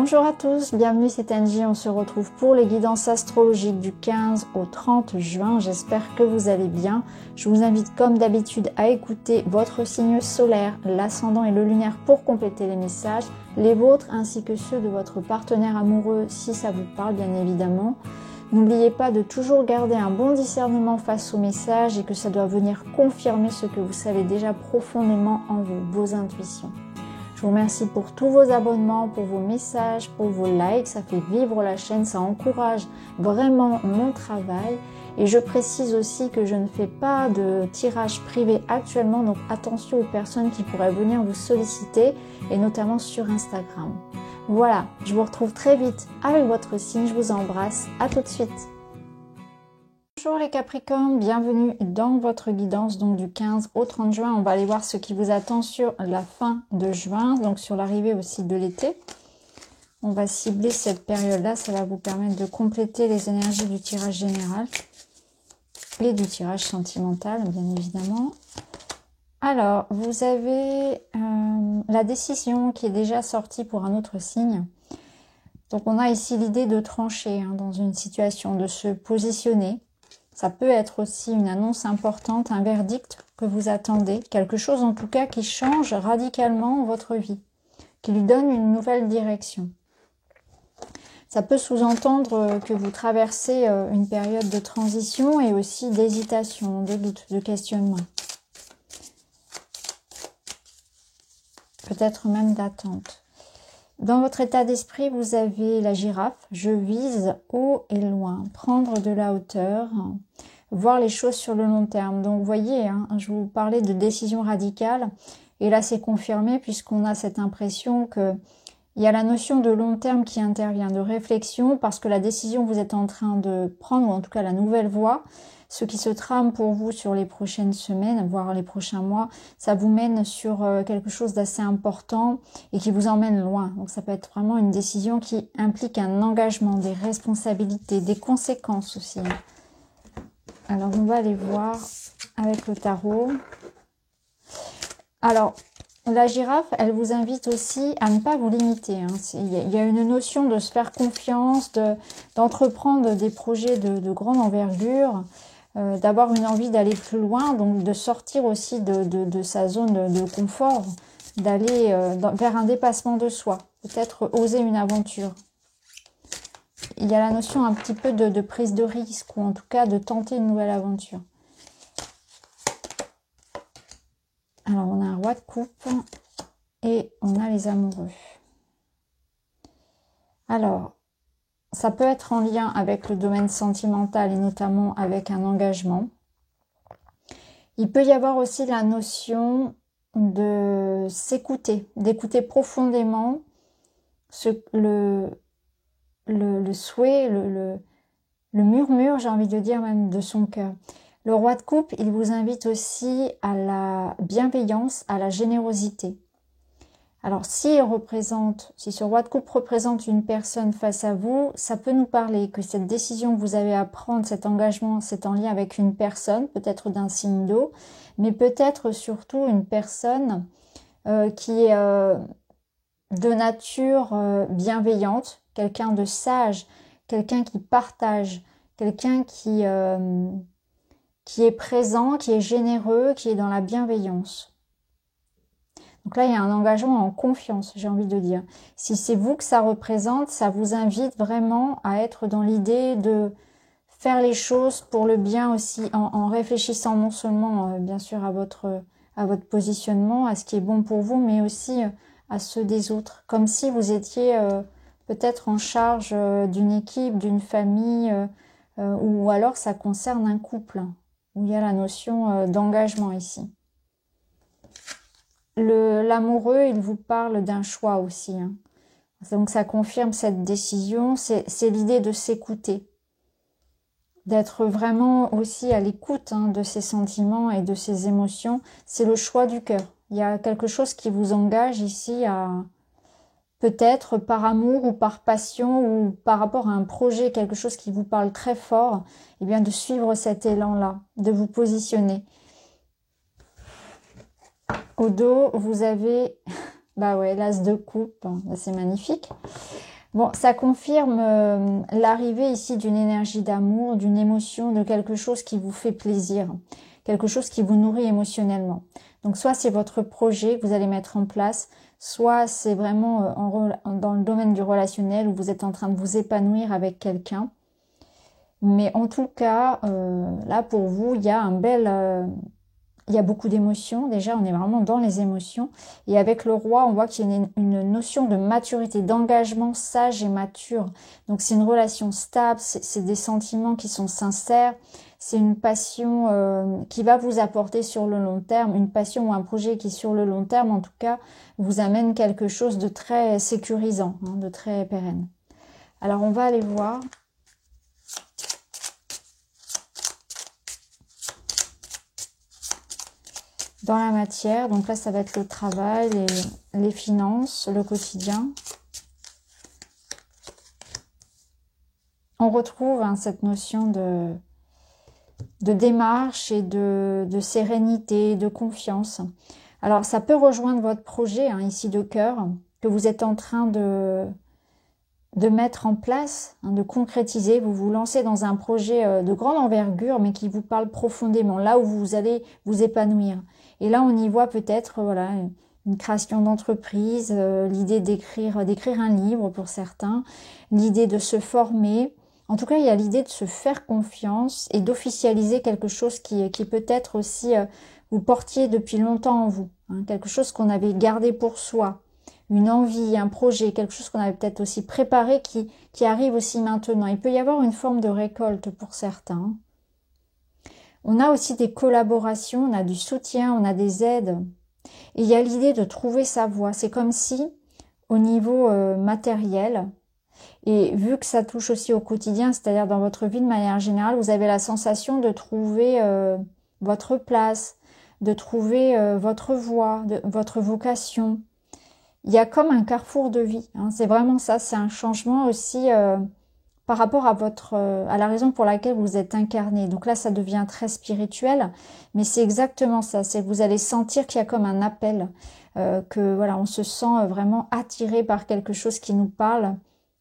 Bonjour à tous, bienvenue, c'est Angie, on se retrouve pour les guidances astrologiques du 15 au 30 juin, j'espère que vous allez bien. Je vous invite comme d'habitude à écouter votre signe solaire, l'ascendant et le lunaire pour compléter les messages, les vôtres ainsi que ceux de votre partenaire amoureux si ça vous parle bien évidemment. N'oubliez pas de toujours garder un bon discernement face aux messages et que ça doit venir confirmer ce que vous savez déjà profondément en vous, vos intuitions. Je vous remercie pour tous vos abonnements, pour vos messages, pour vos likes, ça fait vivre la chaîne, ça encourage vraiment mon travail. Et je précise aussi que je ne fais pas de tirage privé actuellement, donc attention aux personnes qui pourraient venir vous solliciter, et notamment sur Instagram. Voilà, je vous retrouve très vite avec votre signe, je vous embrasse, à tout de suite. Bonjour les Capricornes, bienvenue dans votre guidance donc du 15 au 30 juin. On va aller voir ce qui vous attend sur la fin de juin, donc sur l'arrivée aussi de l'été. On va cibler cette période-là, ça va vous permettre de compléter les énergies du tirage général et du tirage sentimental, bien évidemment. Alors, vous avez la décision qui est déjà sortie pour un autre signe. Donc on a ici l'idée de trancher dans une situation, de se positionner. Ça peut être aussi une annonce importante, un verdict que vous attendez, quelque chose en tout cas qui change radicalement votre vie, qui lui donne une nouvelle direction. Ça peut sous-entendre que vous traversez une période de transition et aussi d'hésitation, de doute, de questionnement. Peut-être même d'attente. Dans votre état d'esprit, vous avez la girafe. Je vise haut et loin, prendre de la hauteur, voir les choses sur le long terme. Donc, vous voyez, je vous parlais de décision radicale. Et là, c'est confirmé puisqu'on a cette impression que il y a la notion de long terme qui intervient, de réflexion, parce que la décision que vous êtes en train de prendre, ou en tout cas la nouvelle voie, ce qui se trame pour vous sur les prochaines semaines, voire les prochains mois, ça vous mène sur quelque chose d'assez important et qui vous emmène loin. Donc ça peut être vraiment une décision qui implique un engagement, des responsabilités, des conséquences aussi. Alors on va aller voir avec le tarot. Alors, la girafe, elle vous invite aussi à ne pas vous limiter. Il y a une notion de se faire confiance, d'entreprendre des projets de grande envergure, d'avoir une envie d'aller plus loin, donc de sortir aussi de sa zone de confort, d'aller vers un dépassement de soi, peut-être oser une aventure. Il y a la notion un petit peu de prise de risque, ou en tout cas de tenter une nouvelle aventure. Alors, on a un roi de coupe et on a les amoureux. Alors, ça peut être en lien avec le domaine sentimental et notamment avec un engagement. Il peut y avoir aussi la notion de s'écouter, d'écouter profondément le souhait, le murmure, j'ai envie de dire même, de son cœur. Le roi de coupe, il vous invite aussi à la bienveillance, à la générosité. Alors, si ce roi de coupe représente une personne face à vous, ça peut nous parler que cette décision que vous avez à prendre, cet engagement, c'est en lien avec une personne, peut-être d'un signe d'eau, mais peut-être surtout une personne qui est de nature bienveillante, quelqu'un de sage, quelqu'un qui partage, quelqu'un qui est présent, qui est généreux, qui est dans la bienveillance. Donc là, il y a un engagement en confiance, j'ai envie de dire. Si c'est vous que ça représente, ça vous invite vraiment à être dans l'idée de faire les choses pour le bien aussi, en réfléchissant non seulement, bien sûr, à votre positionnement, à ce qui est bon pour vous, mais aussi à ceux des autres. Comme si vous étiez peut-être en charge d'une équipe, d'une famille, ou alors ça concerne un couple, où il y a la notion d'engagement ici. L'amoureux, il vous parle d'un choix aussi. Donc ça confirme cette décision, c'est l'idée de s'écouter, d'être vraiment aussi à l'écoute de ses sentiments et de ses émotions. C'est le choix du cœur. Il y a quelque chose qui vous engage ici à, peut-être par amour ou par passion ou par rapport à un projet, quelque chose qui vous parle très fort, et bien de suivre cet élan-là, de vous positionner. Au dos, vous avez l'as de coupe, c'est magnifique. Bon, ça confirme l'arrivée ici d'une énergie d'amour, d'une émotion, de quelque chose qui vous fait plaisir, quelque chose qui vous nourrit émotionnellement. Donc soit c'est votre projet que vous allez mettre en place, soit c'est vraiment dans le domaine du relationnel où vous êtes en train de vous épanouir avec quelqu'un. Mais en tout cas, là pour vous, il y a il y a beaucoup d'émotions. Déjà, on est vraiment dans les émotions. Et avec le roi, on voit qu'il y a une notion de maturité, d'engagement sage et mature. Donc, c'est une relation stable, c'est des sentiments qui sont sincères. C'est une passion qui va vous apporter sur le long terme. Une passion ou un projet qui, sur le long terme, en tout cas, vous amène quelque chose de très sécurisant, hein, de très pérenne. Alors, on va aller voir. Dans la matière, donc là ça va être le travail, les finances, le quotidien. On retrouve hein, cette notion de démarche et de sérénité, de confiance. Alors ça peut rejoindre votre projet hein, ici de cœur, que vous êtes en train de mettre en place, hein, de concrétiser. Vous vous lancez dans un projet de grande envergure, mais qui vous parle profondément, là où vous allez vous épanouir. Et là, on y voit peut-être voilà, une création d'entreprise, l'idée d'écrire un livre pour certains, l'idée de se former. En tout cas, il y a l'idée de se faire confiance et d'officialiser quelque chose qui peut-être aussi vous portiez depuis longtemps en vous, hein, quelque chose qu'on avait gardé pour soi. Une envie, un projet, quelque chose qu'on avait peut-être aussi préparé qui arrive aussi maintenant. Il peut y avoir une forme de récolte pour certains. On a aussi des collaborations, on a du soutien, on a des aides. Et il y a l'idée de trouver sa voie. C'est comme si, au niveau matériel, et vu que ça touche aussi au quotidien, c'est-à-dire dans votre vie de manière générale, vous avez la sensation de trouver votre place, de trouver votre voie, votre vocation. Il y a comme un carrefour de vie, hein. C'est vraiment ça, c'est un changement aussi par rapport à à la raison pour laquelle vous êtes incarné. Donc là, ça devient très spirituel, mais c'est exactement ça, c'est que vous allez sentir qu'il y a comme un appel, que voilà, on se sent vraiment attiré par quelque chose qui nous parle.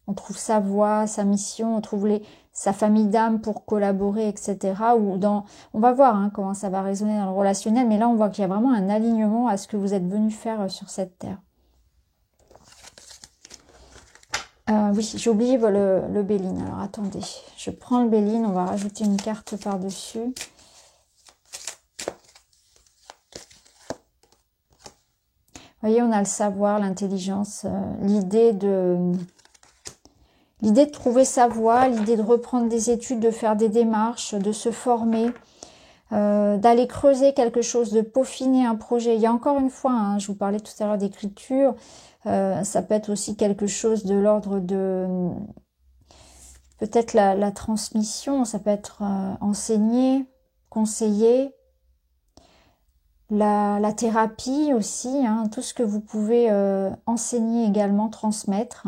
On trouve sa voie, sa mission, on trouve sa famille d'âme pour collaborer, etc. On va voir hein, comment ça va résonner dans le relationnel, mais là, on voit qu'il y a vraiment un alignement à ce que vous êtes venu faire sur cette terre. Oui, j'ai oublié le Béline. Alors, attendez. Je prends le Béline. On va rajouter une carte par-dessus. Vous voyez, on a le savoir, l'intelligence, l'idée de trouver sa voie, l'idée de reprendre des études, de faire des démarches, de se former, d'aller creuser quelque chose, de peaufiner un projet. Il y a encore une fois, hein, je vous parlais tout à l'heure d'écriture, ça peut être aussi quelque chose de l'ordre de peut-être la transmission, ça peut être enseigné, conseillé, la thérapie aussi, hein, tout ce que vous pouvez enseigner également, transmettre.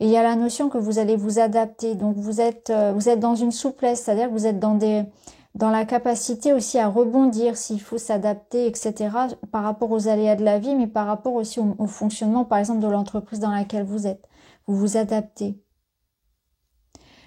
Et il y a la notion que vous allez vous adapter, donc vous êtes dans une souplesse, c'est-à-dire que vous êtes dans la capacité aussi à rebondir s'il faut s'adapter, etc. par rapport aux aléas de la vie, mais par rapport aussi au fonctionnement, par exemple, de l'entreprise dans laquelle vous êtes. Vous vous adaptez.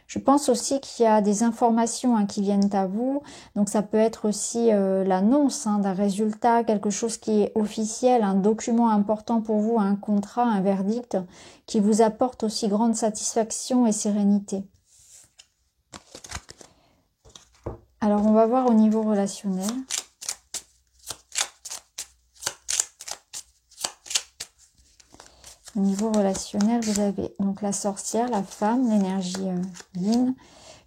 Je pense aussi qu'il y a des informations hein, qui viennent à vous. Donc ça peut être aussi l'annonce hein, d'un résultat, quelque chose qui est officiel, un document important pour vous, un contrat, un verdict, qui vous apporte aussi grande satisfaction et sérénité. Alors, on va voir au niveau relationnel. Au niveau relationnel, vous avez donc la sorcière, la femme, l'énergie yin.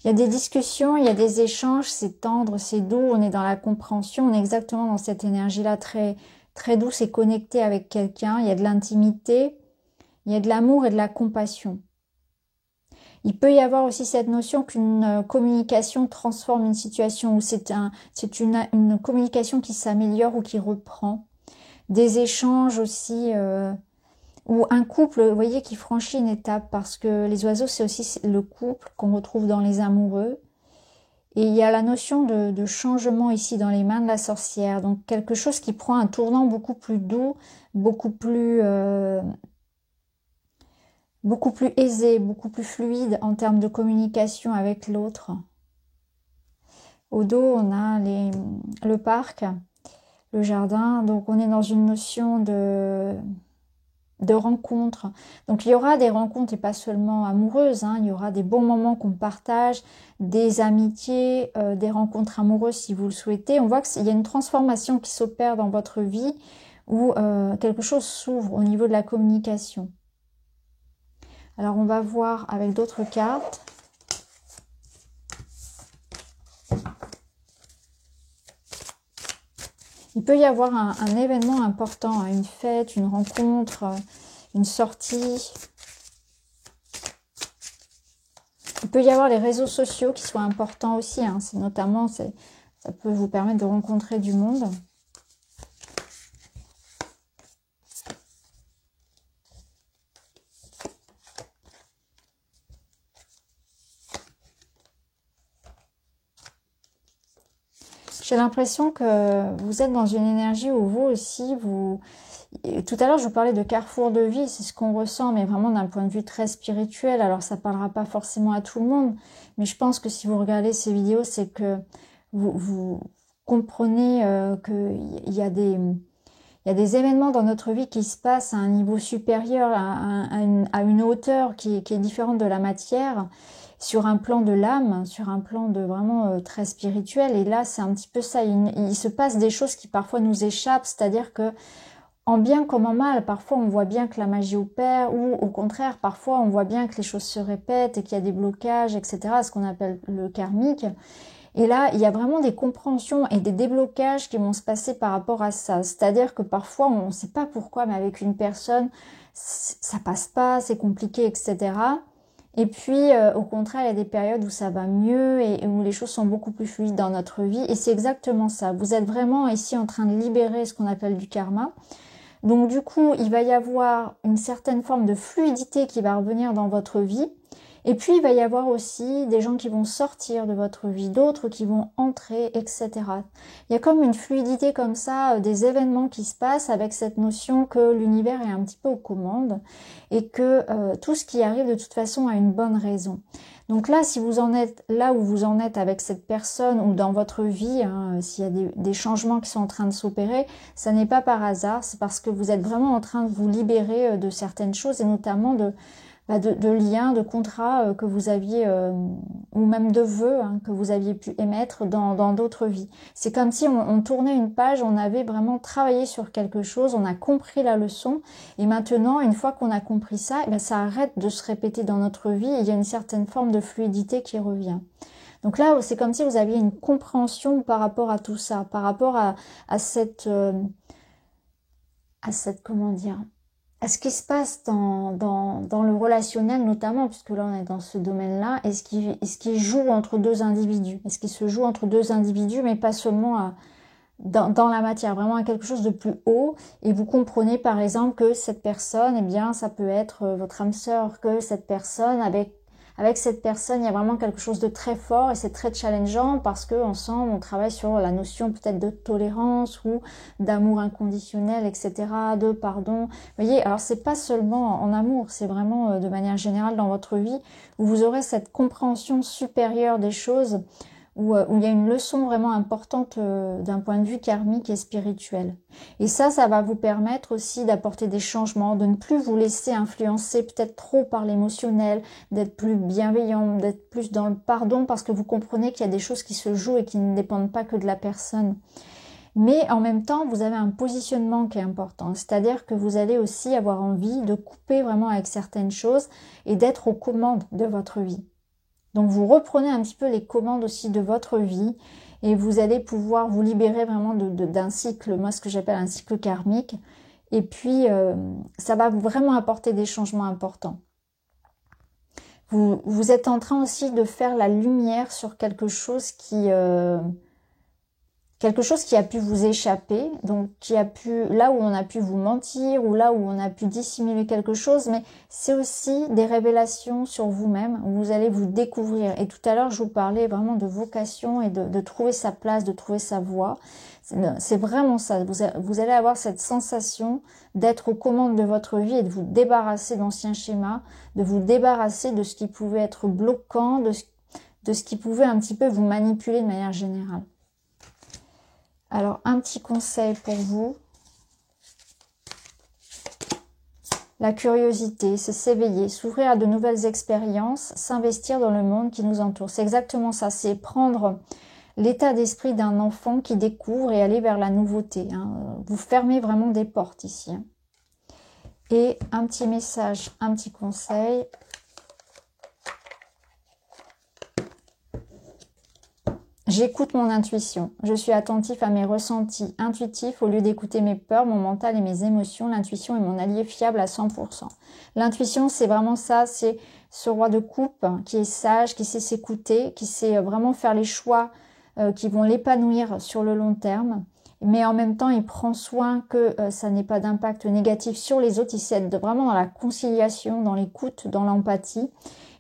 Il y a des discussions, il y a des échanges, c'est tendre, c'est doux, on est dans la compréhension, on est exactement dans cette énergie-là très, très douce et connectée avec quelqu'un. Il y a de l'intimité, il y a de l'amour et de la compassion. Il peut y avoir aussi cette notion qu'une communication transforme une situation, ou c'est une communication qui s'améliore ou qui reprend. Des échanges aussi, ou un couple, vous voyez, qui franchit une étape, parce que les oiseaux, c'est aussi le couple qu'on retrouve dans les amoureux. Et il y a la notion de changement ici dans les mains de la sorcière, donc quelque chose qui prend un tournant beaucoup plus doux, beaucoup plus beaucoup plus aisé, beaucoup plus fluide en termes de communication avec l'autre. Au dos, on a le parc, le jardin, donc on est dans une notion de rencontres. Donc il y aura des rencontres et pas seulement amoureuses, hein. Il y aura des bons moments qu'on partage, des amitiés, des rencontres amoureuses si vous le souhaitez. On voit qu'il y a une transformation qui s'opère dans votre vie où quelque chose s'ouvre au niveau de la communication. Alors on va voir avec d'autres cartes. Il peut y avoir un événement important, une fête, une rencontre, une sortie. Il peut y avoir les réseaux sociaux qui soient importants aussi, hein. Notamment, ça peut vous permettre de rencontrer du monde. J'ai l'impression que vous êtes dans une énergie où vous aussi, tout à l'heure, je vous parlais de carrefour de vie, c'est ce qu'on ressent, mais vraiment d'un point de vue très spirituel. Alors, ça parlera pas forcément à tout le monde, mais je pense que si vous regardez ces vidéos, c'est que vous comprenez qu'il y a des événements dans notre vie qui se passent à un niveau supérieur, à une hauteur qui est différente de la matière, sur un plan de l'âme, sur un plan de vraiment très spirituel. Et là, c'est un petit peu ça. Il se passe des choses qui parfois nous échappent, c'est-à-dire que en bien comme en mal, parfois on voit bien que la magie opère, ou au contraire, parfois on voit bien que les choses se répètent et qu'il y a des blocages, etc., ce qu'on appelle le karmique. Et là, il y a vraiment des compréhensions et des déblocages qui vont se passer par rapport à ça. C'est-à-dire que parfois, on ne sait pas pourquoi, mais avec une personne, ça passe pas, c'est compliqué, etc. Et puis, au contraire, il y a des périodes où ça va mieux et où les choses sont beaucoup plus fluides dans notre vie. Et c'est exactement ça. Vous êtes vraiment ici en train de libérer ce qu'on appelle du karma. Donc du coup, il va y avoir une certaine forme de fluidité qui va revenir dans votre vie. Et puis, il va y avoir aussi des gens qui vont sortir de votre vie, d'autres qui vont entrer, etc. Il y a comme une fluidité comme ça, des événements qui se passent avec cette notion que l'univers est un petit peu aux commandes et que tout ce qui arrive de toute façon a une bonne raison. Donc là, si vous en êtes là où vous en êtes avec cette personne ou dans votre vie, hein, s'il y a des changements qui sont en train de s'opérer, ça n'est pas par hasard, c'est parce que vous êtes vraiment en train de vous libérer de certaines choses et notamment de liens, de contrats que vous aviez, ou même de vœux hein, que vous aviez pu émettre dans d'autres vies. C'est comme si on tournait une page, on avait vraiment travaillé sur quelque chose, on a compris la leçon, et maintenant, une fois qu'on a compris ça, eh bien, ça arrête de se répéter dans notre vie, et il y a une certaine forme de fluidité qui revient. Donc là, c'est comme si vous aviez une compréhension par rapport à tout ça, par rapport à cette comment dire, à ce qui se passe dans le relationnel notamment, puisque là on est dans ce domaine-là, est-ce qu'il joue entre deux individus? Est-ce qu'il se joue entre deux individus, mais pas seulement dans la matière, vraiment à quelque chose de plus haut, et vous comprenez par exemple que cette personne, eh bien ça peut être votre âme sœur, que cette personne, avec cette personne, il y a vraiment quelque chose de très fort et c'est très challengeant parce que ensemble on travaille sur la notion peut-être de tolérance ou d'amour inconditionnel, etc., de pardon. Vous voyez, alors c'est pas seulement en amour, c'est vraiment de manière générale dans votre vie où vous aurez cette compréhension supérieure des choses, où il y a une leçon vraiment importante d'un point de vue karmique et spirituel. Et ça va vous permettre aussi d'apporter des changements, de ne plus vous laisser influencer peut-être trop par l'émotionnel, d'être plus bienveillant, d'être plus dans le pardon, parce que vous comprenez qu'il y a des choses qui se jouent et qui ne dépendent pas que de la personne. Mais en même temps, vous avez un positionnement qui est important, c'est-à-dire que vous allez aussi avoir envie de couper vraiment avec certaines choses et d'être aux commandes de votre vie. Donc vous reprenez un petit peu les commandes aussi de votre vie et vous allez pouvoir vous libérer vraiment d'un cycle, moi ce que j'appelle un cycle karmique. Et puis ça va vraiment apporter des changements importants. Vous êtes en train aussi de faire la lumière sur quelque chose qui quelque chose qui a pu vous échapper, donc qui a pu, là où on a pu vous mentir, ou là où on a pu dissimuler quelque chose, mais c'est aussi des révélations sur vous-même, où vous allez vous découvrir. Et tout à l'heure, je vous parlais vraiment de vocation et de trouver sa place, de trouver sa voie. C'est vraiment ça, vous allez avoir cette sensation d'être aux commandes de votre vie et de vous débarrasser d'anciens schémas, de vous débarrasser de ce qui pouvait être bloquant, de ce qui pouvait un petit peu vous manipuler de manière générale. Alors, un petit conseil pour vous. La curiosité, c'est s'éveiller, s'ouvrir à de nouvelles expériences, s'investir dans le monde qui nous entoure. C'est exactement ça, c'est prendre l'état d'esprit d'un enfant qui découvre et aller vers la nouveauté. Vous fermez vraiment des portes ici. Et un petit message, un petit conseil. J'écoute mon intuition. Je suis attentif à mes ressentis intuitifs au lieu d'écouter mes peurs, mon mental et mes émotions. L'intuition est mon allié fiable à 100%. L'intuition, c'est vraiment ça. C'est ce roi de coupe qui est sage, qui sait s'écouter, qui sait vraiment faire les choix qui vont l'épanouir sur le long terme. Mais en même temps, il prend soin que ça n'ait pas d'impact négatif sur les autres. Il sait être vraiment dans la conciliation, dans l'écoute, dans l'empathie.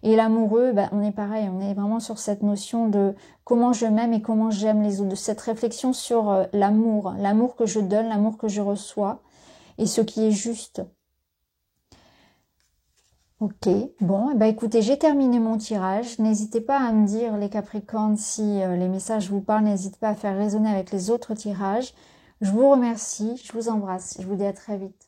Et l'amoureux, on est pareil, on est vraiment sur cette notion de comment je m'aime et comment j'aime les autres, de cette réflexion sur l'amour que je donne, l'amour que je reçois et ce qui est juste. Ok, bon, écoutez, j'ai terminé mon tirage. N'hésitez pas à me dire, les Capricornes, si les messages vous parlent, n'hésitez pas à faire résonner avec les autres tirages. Je vous remercie, je vous embrasse, je vous dis à très vite.